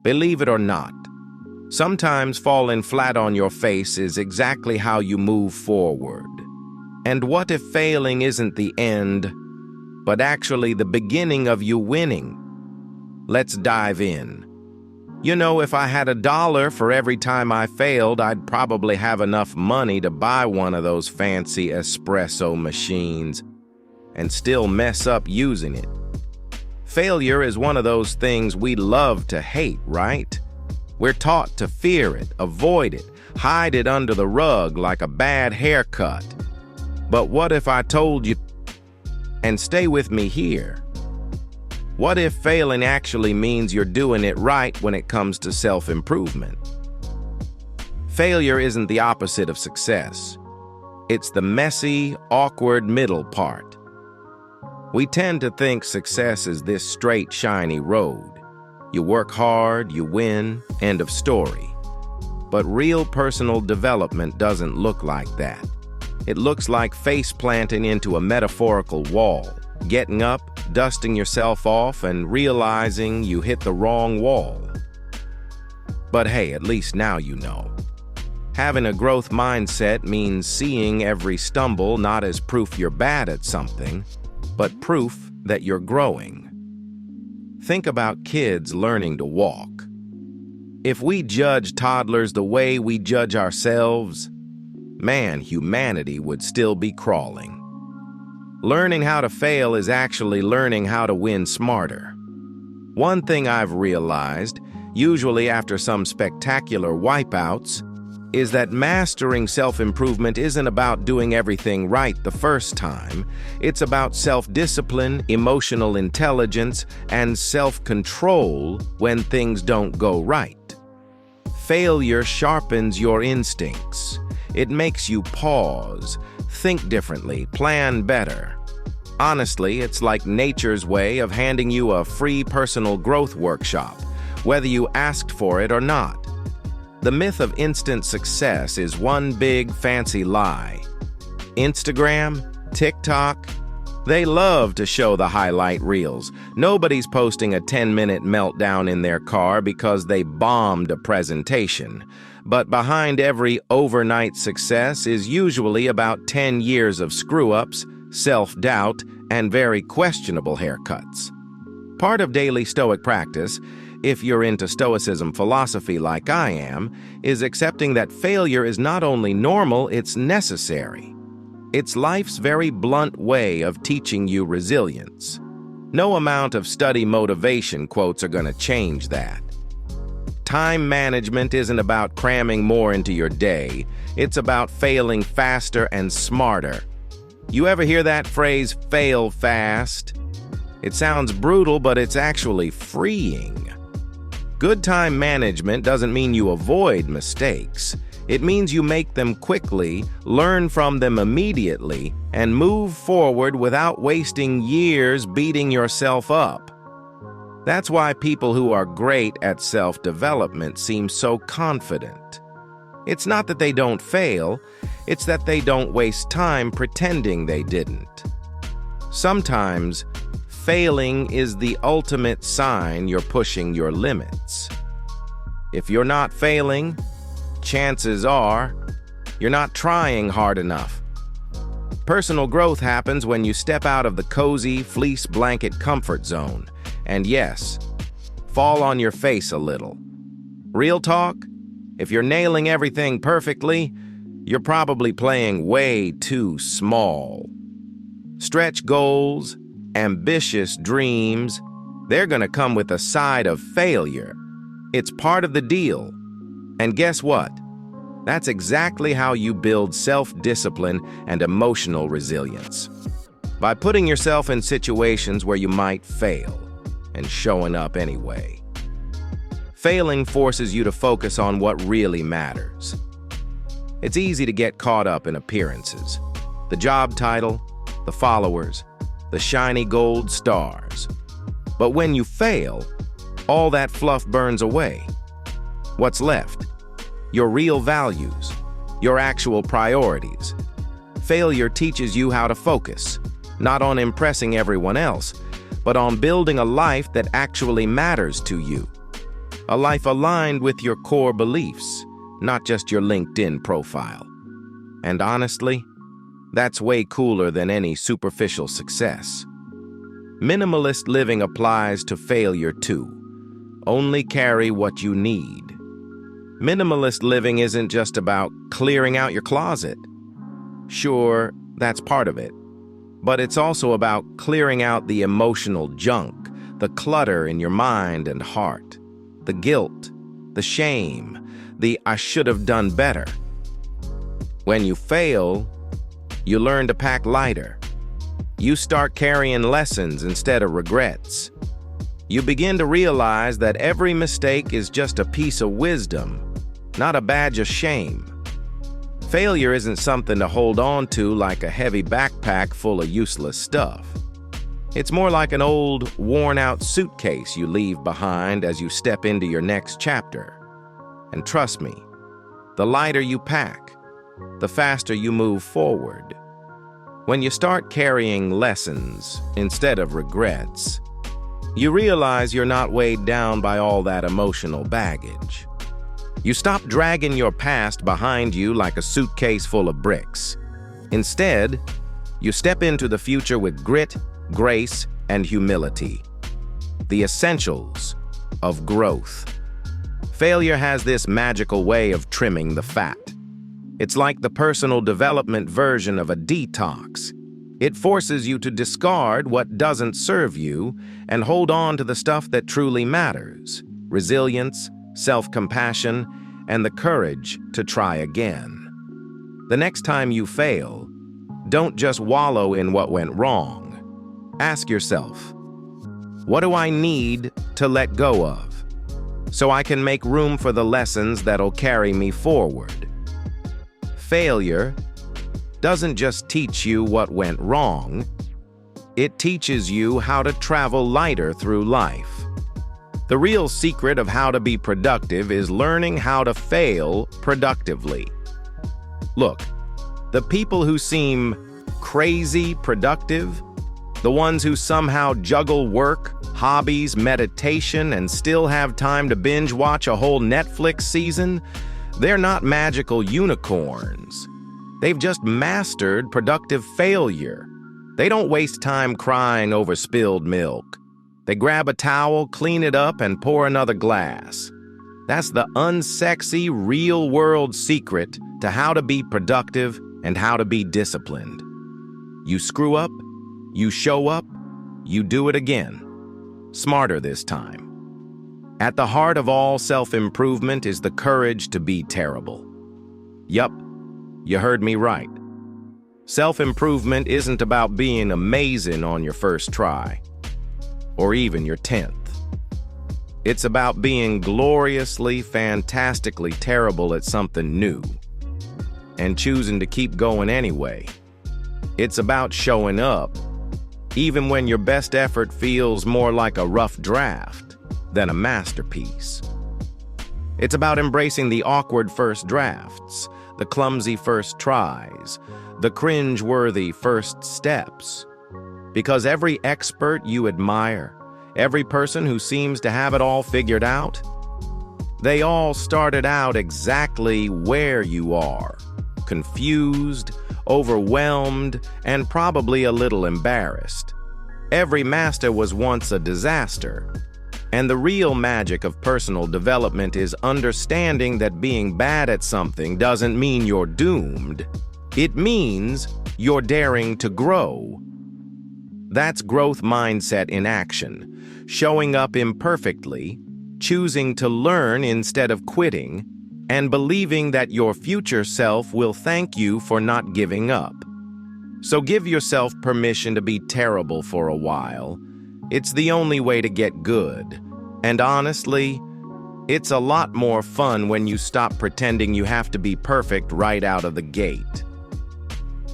Believe it or not, sometimes falling flat on your face is exactly how you move forward. And what if failing isn't the end, but actually the beginning of you winning? Let's dive in. You know, if I had $1 for every time I failed, I'd probably have enough money to buy one of those fancy espresso machines and still mess up using it. Failure is one of those things we love to hate, right? We're taught to fear it, avoid it, hide it under the rug like a bad haircut. But what if I told you, and stay with me here, what if failing actually means you're doing it right when it comes to self-improvement? Failure isn't the opposite of success. It's the messy, awkward middle part. We tend to think success is this straight, shiny road. You work hard, you win, end of story. But real personal development doesn't look like that. It looks like face planting into a metaphorical wall, getting up, dusting yourself off, and realizing you hit the wrong wall. But hey, at least now you know. Having a growth mindset means seeing every stumble not as proof you're bad at something, but proof that you're growing. Think about kids learning to walk. If we judge toddlers the way we judge ourselves, man, humanity would still be crawling. Learning how to fail is actually learning how to win smarter. One thing I've realized, usually after some spectacular wipeouts, is that mastering self-improvement isn't about doing everything right the first time. It's about self-discipline, emotional intelligence, and self-control when things don't go right. Failure sharpens your instincts. It makes you pause, think differently, plan better. Honestly, it's like nature's way of handing you a free personal growth workshop, whether you asked for it or not. The myth of instant success is one big fancy lie. Instagram, TikTok, they love to show the highlight reels. Nobody's posting a 10-minute meltdown in their car because they bombed a presentation. But behind every overnight success is usually about 10 years of screw-ups, self-doubt, and very questionable haircuts. Part of daily Stoic practice, if you're into Stoicism philosophy like I am, is accepting that failure is not only normal, it's necessary. It's life's very blunt way of teaching you resilience. No amount of study motivation quotes are going to change that. Time management isn't about cramming more into your day. It's about failing faster and smarter. You ever hear that phrase, fail fast? It sounds brutal, but it's actually freeing. Good time management doesn't mean you avoid mistakes. It means you make them quickly, learn from them immediately, and move forward without wasting years beating yourself up. That's why people who are great at self-development seem so confident. It's not that they don't fail, it's that they don't waste time pretending they didn't. Sometimes, failing is the ultimate sign you're pushing your limits. If you're not failing, chances are you're not trying hard enough. Personal growth happens when you step out of the cozy, fleece blanket comfort zone. And yes, fall on your face a little. Real talk, if you're nailing everything perfectly, you're probably playing way too small. Stretch goals, ambitious dreams, they're gonna come with a side of failure. It's part of the deal. And guess what? That's exactly how you build self-discipline and emotional resilience. By putting yourself in situations where you might fail and showing up anyway. Failing forces you to focus on what really matters. It's easy to get caught up in appearances. The job title, the followers, the shiny gold stars. But when you fail, all that fluff burns away. What's left? Your real values, your actual priorities. Failure teaches you how to focus, not on impressing everyone else, but on building a life that actually matters to you. A life aligned with your core beliefs, not just your LinkedIn profile. And honestly, that's way cooler than any superficial success. Minimalist living applies to failure too. Only carry what you need. Minimalist living isn't just about clearing out your closet. Sure, that's part of it. But it's also about clearing out the emotional junk, the clutter in your mind and heart, the guilt, the shame, the "I should have done better." When you fail, you learn to pack lighter. You start carrying lessons instead of regrets. You begin to realize that every mistake is just a piece of wisdom, not a badge of shame. Failure isn't something to hold on to like a heavy backpack full of useless stuff. It's more like an old, worn-out suitcase you leave behind as you step into your next chapter. And trust me, the lighter you pack, the faster you move forward. When you start carrying lessons instead of regrets, you realize you're not weighed down by all that emotional baggage. You stop dragging your past behind you like a suitcase full of bricks. Instead, you step into the future with grit, grace, and humility. The essentials of growth. Failure has this magical way of trimming the fat. It's like the personal development version of a detox. It forces you to discard what doesn't serve you and hold on to the stuff that truly matters: resilience, self-compassion, and the courage to try again. The next time you fail, don't just wallow in what went wrong. Ask yourself, what do I need to let go of so I can make room for the lessons that'll carry me forward? Failure doesn't just teach you what went wrong, it teaches you how to travel lighter through life. The real secret of how to be productive is learning how to fail productively. Look, the people who seem crazy productive, the ones who somehow juggle work, hobbies, meditation, and still have time to binge watch a whole Netflix season, they're not magical unicorns. They've just mastered productive failure. They don't waste time crying over spilled milk. They grab a towel, clean it up, and pour another glass. That's the unsexy, real-world secret to how to be productive and how to be disciplined. You screw up, you show up, you do it again. Smarter this time. At the heart of all self-improvement is the courage to be terrible. Yup, you heard me right. Self-improvement isn't about being amazing on your first try, or even your 10th. It's about being gloriously, fantastically terrible at something new, and choosing to keep going anyway. It's about showing up, even when your best effort feels more like a rough draft than a masterpiece. It's about embracing the awkward first drafts, the clumsy first tries, the cringe-worthy first steps. Because every expert you admire, every person who seems to have it all figured out, they all started out exactly where you are, confused, overwhelmed, and probably a little embarrassed. Every master was once a disaster. And the real magic of personal development is understanding that being bad at something doesn't mean you're doomed. It means you're daring to grow. That's growth mindset in action, showing up imperfectly, choosing to learn instead of quitting, and believing that your future self will thank you for not giving up. So give yourself permission to be terrible for a while. It's the only way to get good. And honestly, it's a lot more fun when you stop pretending you have to be perfect right out of the gate.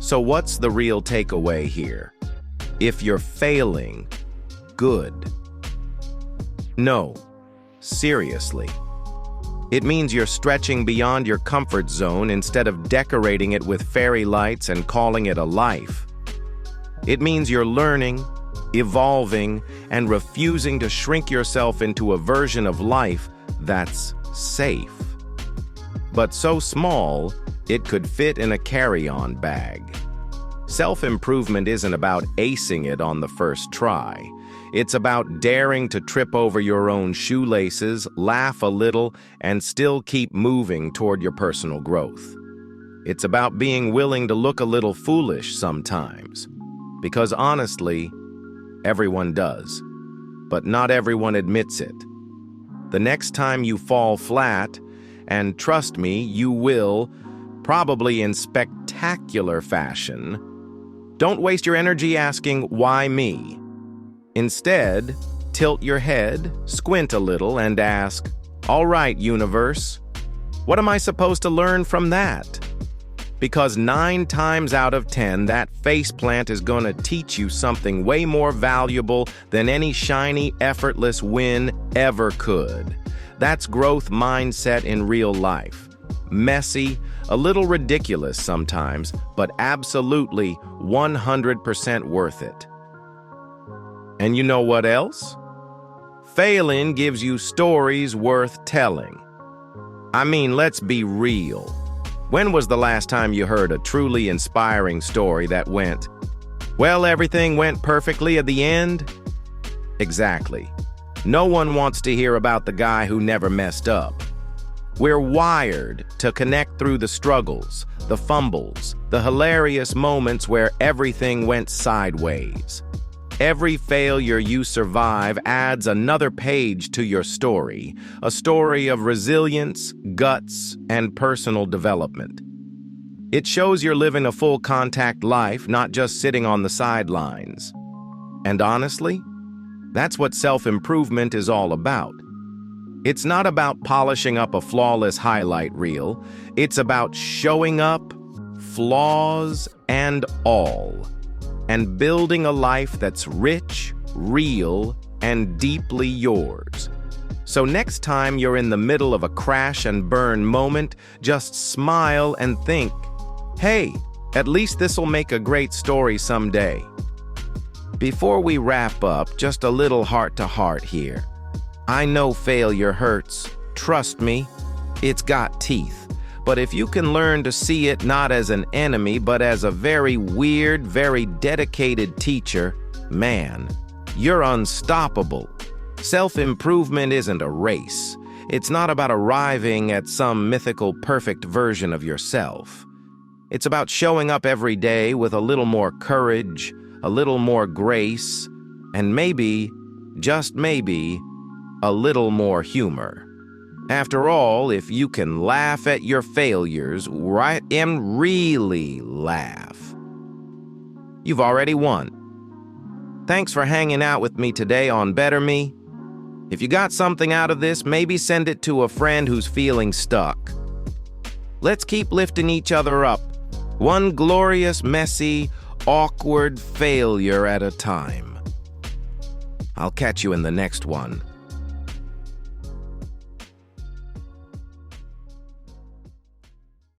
So what's the real takeaway here? If you're failing, good. No, seriously. It means you're stretching beyond your comfort zone instead of decorating it with fairy lights and calling it a life. It means you're learning, evolving, and refusing to shrink yourself into a version of life that's safe. But so small, it could fit in a carry-on bag. Self-improvement isn't about acing it on the first try. It's about daring to trip over your own shoelaces, laugh a little, and still keep moving toward your personal growth. It's about being willing to look a little foolish sometimes. Because honestly, everyone does. But not everyone admits it. The next time you fall flat, and trust me, you will, probably in spectacular fashion, don't waste your energy asking, why me? Instead, tilt your head, squint a little, and ask, all right, universe, what am I supposed to learn from that? Because 9 times out of 10, that faceplant is going to teach you something way more valuable than any shiny, effortless win ever could. That's growth mindset in real life. Messy, a little ridiculous sometimes, but absolutely 100% worth it. And you know what else? Failing gives you stories worth telling. I mean, let's be real. When was the last time you heard a truly inspiring story that went, well, everything went perfectly at the end? Exactly. No one wants to hear about the guy who never messed up. We're wired to connect through the struggles, the fumbles, the hilarious moments where everything went sideways. Every failure you survive adds another page to your story, a story of resilience, guts, and personal development. It shows you're living a full-contact life, not just sitting on the sidelines. And honestly, that's what self-improvement is all about. It's not about polishing up a flawless highlight reel. It's about showing up, flaws and all, and building a life that's rich, real, and deeply yours. So next time you're in the middle of a crash and burn moment, just smile and think, hey, at least this'll make a great story someday. Before we wrap up, just a little heart-to-heart here. I know failure hurts. Trust me, it's got teeth. But if you can learn to see it not as an enemy, but as a very weird, very dedicated teacher, man, you're unstoppable. Self-improvement isn't a race. It's not about arriving at some mythical perfect version of yourself. It's about showing up every day with a little more courage, a little more grace, and maybe, just maybe, a little more humor. After all, if you can laugh at your failures, right, and really laugh, you've already won. Thanks for hanging out with me today on BetterMe. If you got something out of this, maybe send it to a friend who's feeling stuck. Let's keep lifting each other up, one glorious, messy, awkward failure at a time. I'll catch you in the next one.